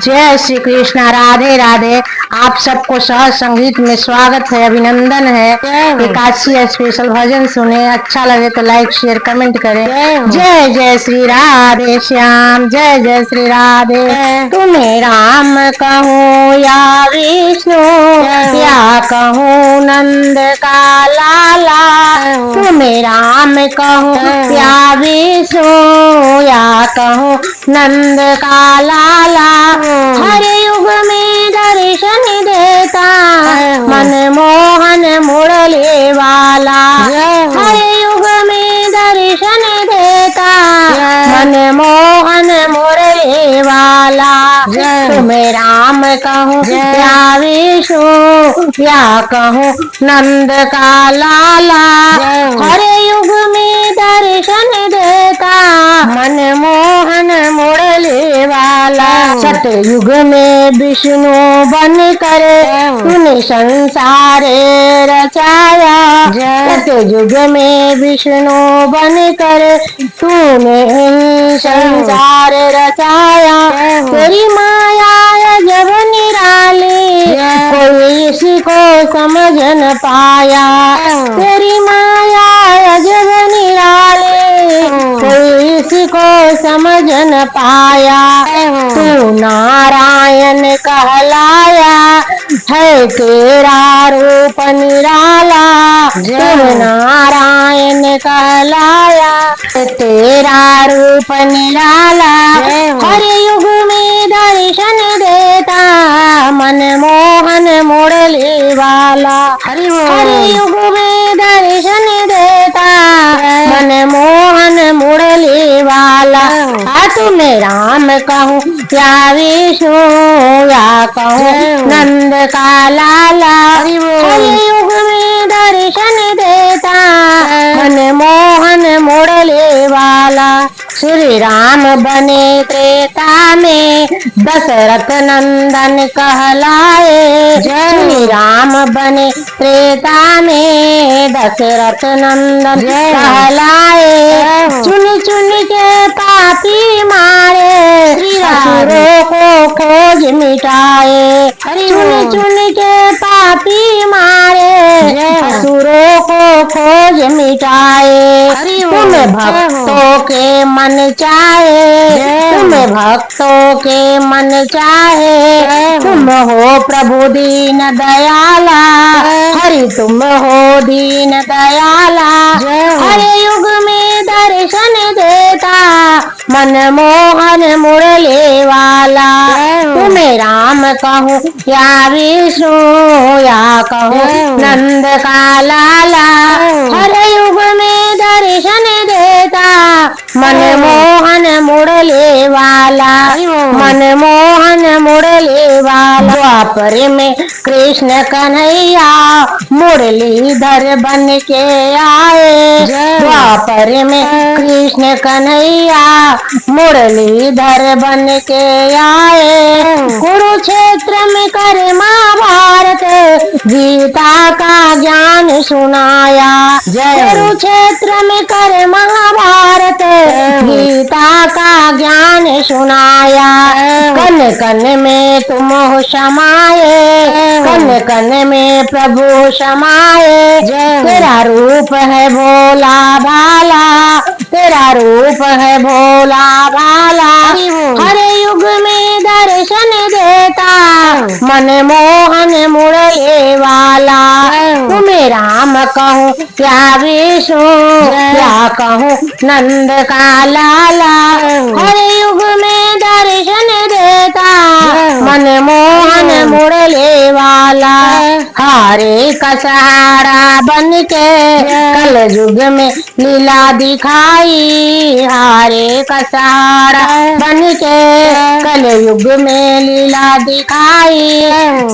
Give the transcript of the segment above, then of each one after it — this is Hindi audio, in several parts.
जय श्री कृष्णा। राधे राधे। आप सबको सहज संगीत में स्वागत है, अभिनंदन है। एकादशी स्पेशल भजन सुने, अच्छा लगे तो लाइक शेयर कमेंट करें। जय जय श्री राधे श्याम, जय जय श्री राधे। तुम्हें राम कहूँ या विष्णु, या कहूँ नंद का लाला। तुम्हें राम कहूँ या विष्णु, या कहूँ नंद का लाला। हर युग में दर्शन देता, मन मोहन मुरली वाला। हर युग में दर्शन देता, मन मोहन मुरली वाला। तुम्हें राम कहूँ या विष्णु, या कहूँ नंद का लाला। हर युग में दर्शन देता, मन मोहन मुरली वाला। सतयुग में विष्णु बन कर तूने संसार रचाया। सतयुग में विष्णु बन कर तूने संसार रचाया। तेरी माया जब निराली, कोई इसी को समझ न पाया। तेरी माया जब निराली, कोई इसी को समझ न पाया। तू नारायण कहलाया है, तेरा रूप निराला। तू नारायण कहलाया, तेरा रूप निराला। हर युग में दर्शन देता, मन मोहन मुरली वाला। हर युग में दर्शन देता, मन मोहन मुरली वाला। तुम्हें राम कहूँ या विष्णु, या कहूँ नंद का लाला। हर युग में दर्शन देता, मन मोहन मुरली वाला। श्री राम बने त्रेता में, दशरथ नंदन कहलाए। श्री राम बने त्रेता में, दशरथ नंदन कहलाए। चुन चुन के पापी मारे, असुरों को खोज मिटाए। चुन चुन के पापी मारे, असुरों को खोज मिटाए। तुम्हें भक्तों के मन चाहे, तुम्हें भक्तों के मन चाहे। तुम हो प्रभु दीन दयाला, हरि तुम हो दीन दयाला। हर युग में दर्शन देता, मन मोहन मुरली वाला। तुम्हें राम कहूँ या विष्णु, या कहूँ नंद का लाला। हर युग में दर्शन देता, मन मोहन मुरली वाला। मन मोहन मुरली वाला। द्वापर में कृष्ण कन्हैया मुरलीधर बन के आए। द्वापर में कृष्ण कन्हैया मुरलीधर बन के आए। कुरुक्षेत्र में कर महाभारत, गीता का ज्ञान सुनाया। कुरुक्षेत्र में कर महाभारत, गीता का ज्ञान सुनाया। कन कन में तुम हो समाये, कन कन में प्रभु समाये। तेरा रूप है भोला भाला, तेरा रूप है भोला भाला। हर युग में दर्शन देता, मन मोहन मुरली वाला। तुम्हें राम कहूँ या विष्णु, या कहूँ नंद का लाला। हर युग में दर्शन देता, मन मोहन मुरली वाला। हारे का सहारा बन के कल युग में लीला दिखाई। हारे का सहारा बन के कल युग में लीला दिखाई।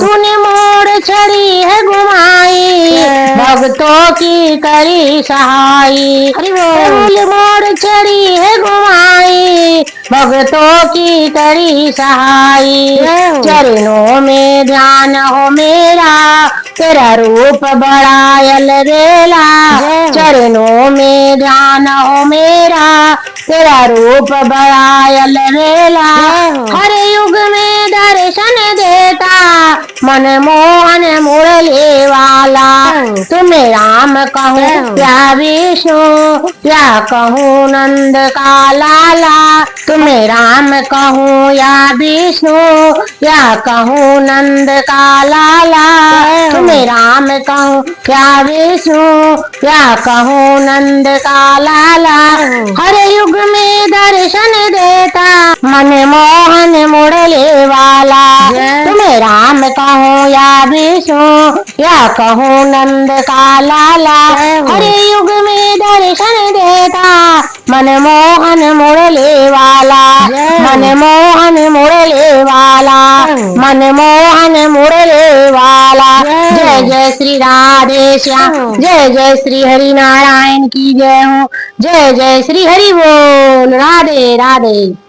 तूने मोड़ छड़ी है घुमाई, भक्तों की करी सहाई। मोड़ छड़ी है घुमाई, भक्तों की करी सहाई। चरणों में ध्यान हो मेरा, तेरा रूप बड़ा अलबेला, चरणों में ध्यान हो मेरा, तेरा रूप बड़ा अलबेला, हर युग में दर्शन देता, मन मोहन मुरली वाला, तुम्हें राम कहूँ या विष्णु या कहूँ नंद का लाला, तुम्हें राम कहूँ या विष्णु या कहूँ नंद का लाला, तुम्हें राम कहूँ या विष्णु या कहूँ नंद का लाला, हर युग में दर्शन देता, मन मोहन मुरली वाला, तुम्हें राम कहूँ या विष्णु या कहूँ नंद का लाला, हर युग में दर्शन देता, मन मोहन मुरली वाला, मन मोहन मुरली वाला, मन मोहन मुरली वाला। जय जय श्री राधे श्याम, जय जय श्री हरि नारायण की जय हो, जय जय श्री हरि बोल, राधे राधे।